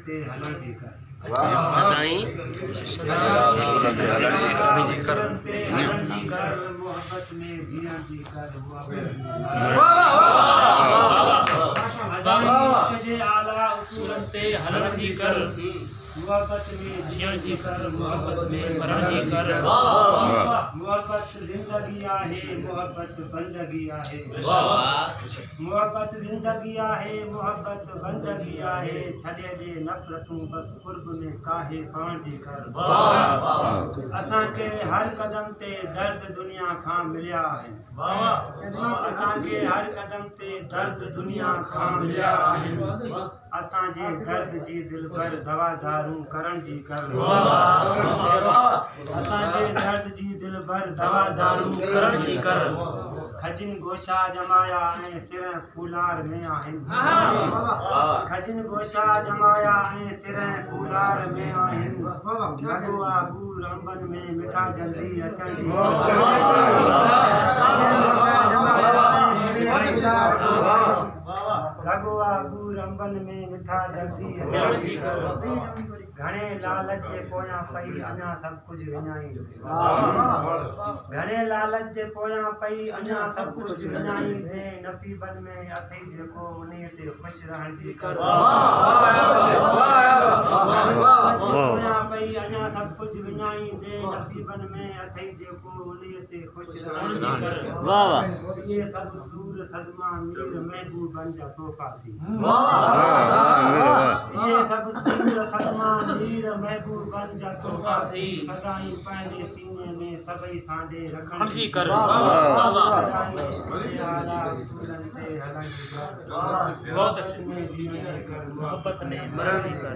ते हलण जी कर सदाई मोहब्बत में जिया जी कर आला उसूलन ते हलण जी कर मोहब्बत में जिया जी कर मोहब्बत में मरण जी कर मोहब्बत जिंदगी आहे मोहब्बत बंदगी आहे मोहब्बत जिंदगी आहे मोहब्बत बंदगी आहे छॾे जे नफ़रतूं बस कुर्ब में काहे पाण जी कर असांखे हर कदम ते दर्द दुनिया खां मिलिया आहिनि असांखे हर कदम ते दर्द दुनिया खां मिलिया आहिनि असांजे दर्द जी दिलबर दवा दारू करण जी कर असांजे दर्द जी दिलबर दवा दारू करण जी कर खजिन गोशा जमाया ऐं सिर फूलार में आहिनि खजिन गोशा जमाया ऐं सिर फूलार में आहिनि लॻो आहे बूर अंबनि में मिठा जल्दी अचण जी लॻो आहे बूर अंबनि में मिठा जल्दी अचण जी कर घणे लालच जे पोयां पई अञा सभु कुझु विञाई घणे लालच जे पोयां पई अञा सभु कुझु विञाई दे नसीबनि में अथई जेको उन ते ख़ुशि रहण जी कर पोयां पई अञा सभु कुझु विञाई दे नसीबनि में अथई जेको उन ते ख़ुशि रहण जी कर इहे सभु सूर सदमा मीर महबूबनि जा तोहफ़ा थी इहे सभु सूर सदमा मीर महबूबनि जा तोहफ़ा थी सदाई पंहिंजे सीने में सभई सांडे रखण जी कर मोहब्बत में मरण जी कर